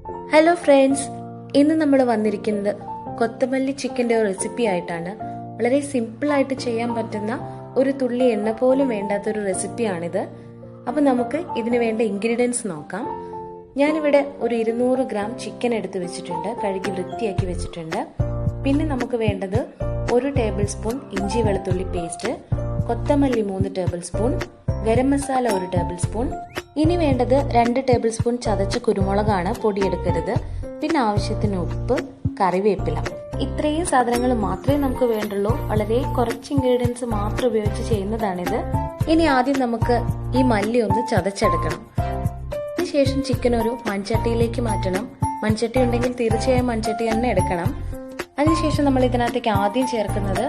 Hello friends, ഇന്ന് നമ്മൾ വന്നിരിക്കുന്നത് കൊത്തമല്ലി ചിക്കൻ്റെ ഒരു റെസിപ്പി ആയിട്ടാണ്. വളരെ സിമ്പിളായിട്ട് ചെയ്യാൻ പറ്റുന്ന ഒരു തുള്ളി എണ്ണ പോലും വേണ്ടാത്തൊരു റെസിപ്പിയാണിത്. അപ്പം നമുക്ക് ഇതിന് വേണ്ട ഇൻഗ്രീഡിയൻസ് നോക്കാം. ഞാനിവിടെ ഒരു 200 ഗ്രാം ചിക്കൻ എടുത്ത് വെച്ചിട്ടുണ്ട്, കഴുകി വൃത്തിയാക്കി വെച്ചിട്ടുണ്ട്. പിന്നെ നമുക്ക് വേണ്ടത് 1 ടേബിൾ സ്പൂൺ ഇഞ്ചി വെളുത്തുള്ളി പേസ്റ്റ്, കൊത്തമല്ലി 3 tablespoon, garam masala 1 tablespoon. ഇനി വേണ്ടത് 2 ടേബിൾ സ്പൂൺ ചതച്ച കുരുമുളകാണ്, പൊടിയെടുക്കരുത്. പിന്നെ ആവശ്യത്തിന് ഉപ്പ്, കറിവേപ്പില. ഇത്രയും സാധനങ്ങൾ മാത്രമേ നമുക്ക് വേണ്ടുള്ളൂ. വളരെ കുറച്ച് ഇൻഗ്രീഡിയൻസ് മാത്രം ഉപയോഗിച്ച് ചെയ്യുന്നതാണിത്. ഇനി ആദ്യം നമുക്ക് ഈ മല്ലി ഒന്ന് ചതച്ചെടുക്കണം. അതിനുശേഷം ചിക്കൻ ഒരു മൺചട്ടിയിലേക്ക് മാറ്റണം. മൺചട്ടി ഉണ്ടെങ്കിൽ തീർച്ചയായും മൺചട്ടി തന്നെ എടുക്കണം. അതിനുശേഷം നമ്മൾ ഇതിനകത്തേക്ക് ആദ്യം ചേർക്കുന്നത്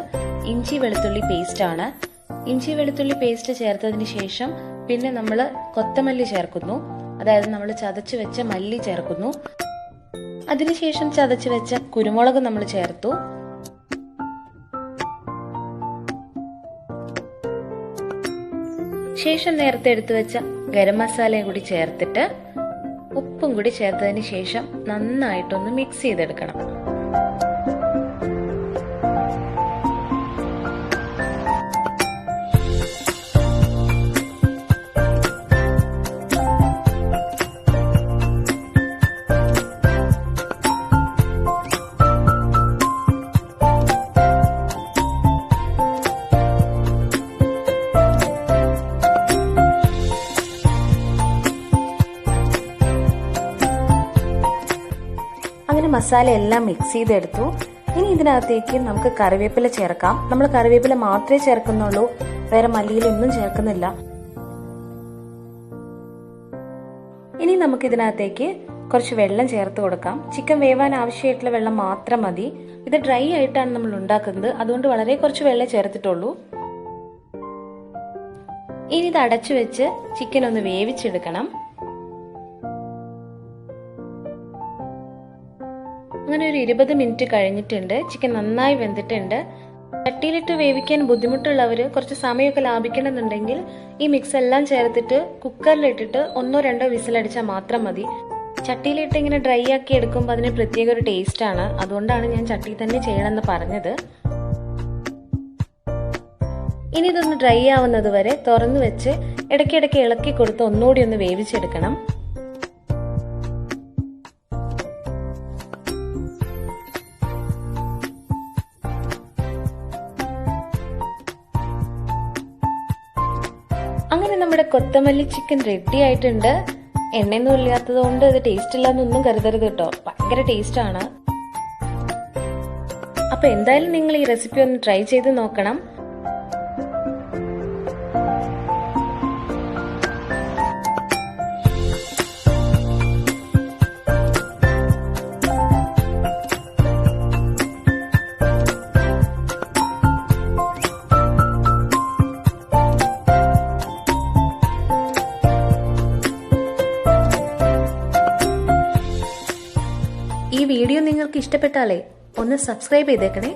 ഇഞ്ചി വെളുത്തുള്ളി പേസ്റ്റ് ആണ്. ഇഞ്ചി വെളുത്തുള്ളി പേസ്റ്റ് ചേർത്തതിന് ശേഷം പിന്നെ നമ്മൾ കൊത്തമല്ലി ചേർക്കുന്നു, അതായത് നമ്മൾ ചതച്ച് വെച്ച മല്ലി ചേർക്കുന്നു. അതിനുശേഷം ചതച്ച് വെച്ച കുരുമുളക് നമ്മൾ ചേർത്തു. ശേഷം നേരത്തെ എടുത്തു വെച്ച ഗരം മസാലയും കൂടി ചേർത്തിട്ട് ഉപ്പും കൂടി ചേർത്തതിന് ശേഷം നന്നായിട്ടൊന്ന് മിക്സ് ചെയ്തെടുക്കണം. അങ്ങനെ മസാല എല്ലാം മിക്സ് ചെയ്തെടുത്തു. ഇനി ഇതിനകത്തേക്ക് നമുക്ക് കറിവേപ്പില ചേർക്കാം. നമ്മൾ കറിവേപ്പില മാത്രമേ ചേർക്കുന്നുള്ളൂ, വേറെ മല്ലിയിലൊന്നും ചേർക്കുന്നില്ല. ഇനി നമുക്ക് ഇതിനകത്തേക്ക് കുറച്ച് വെള്ളം ചേർത്ത് കൊടുക്കാം. ചിക്കൻ വേവാൻ ആവശ്യമായിട്ടുള്ള വെള്ളം മാത്രം മതി. ഇത് ഡ്രൈ ആയിട്ടാണ് നമ്മൾ ഉണ്ടാക്കുന്നത്, അതുകൊണ്ട് വളരെ കുറച്ച് വെള്ളം ചേർത്തിട്ടുള്ളൂ. ഇനി ഇത് അടച്ചു വെച്ച് ചിക്കൻ ഒന്ന് വേവിച്ചെടുക്കണം. അങ്ങനെ ഒരു 20 മിനിറ്റ് കഴിഞ്ഞിട്ടുണ്ട്. ചിക്കൻ നന്നായി വെന്തിട്ടുണ്ട്. ചട്ടിയിലിട്ട് വേവിക്കാൻ ബുദ്ധിമുട്ടുള്ളവർ കുറച്ച് സമയമൊക്കെ ലാഭിക്കണമെന്നുണ്ടെങ്കിൽ ഈ മിക്സ് എല്ലാം ചേർത്തിട്ട് കുക്കറിലിട്ടിട്ട് 1-2 വിസിലടിച്ചാൽ മാത്രം മതി. ചട്ടിയിലിട്ട് ഇങ്ങനെ ഡ്രൈ ആക്കി എടുക്കുമ്പോൾ അതിന് പ്രത്യേക ഒരു ടേസ്റ്റ് ആണ്. അതുകൊണ്ടാണ് ഞാൻ ചട്ടിയിൽ തന്നെ ചെയ്യണമെന്ന് പറഞ്ഞത്. ഇനി ഇതൊന്ന് ഡ്രൈ ആവുന്നത് വരെ തുറന്നു വെച്ച് ഇടയ്ക്കിടയ്ക്ക് ഇളക്കി കൊടുത്ത് ഒന്നുകൂടി ഒന്ന് വേവിച്ചെടുക്കണം. അങ്ങനെ നമ്മുടെ കൊത്തമല്ലി ചിക്കൻ റെഡി ആയിട്ടുണ്ട്. എണ്ണയൊന്നും ഇല്ലാത്തത് കൊണ്ട് ഇത് ടേസ്റ്റ് ഇല്ലാന്നൊന്നും കരുതരുത് കേട്ടോ, ഭയങ്കര ടേസ്റ്റ് ആണ്. അപ്പൊ എന്തായാലും നിങ്ങൾ ഈ റെസിപ്പി ഒന്ന് ട്രൈ ചെയ്ത് നോക്കണം. ഈ വീഡിയോ നിങ്ങൾക്ക് ഇഷ്ടപ്പെട്ടാലേ ഒന്ന് സബ്സ്ക്രൈബ് ചെയ്തേക്കണേ.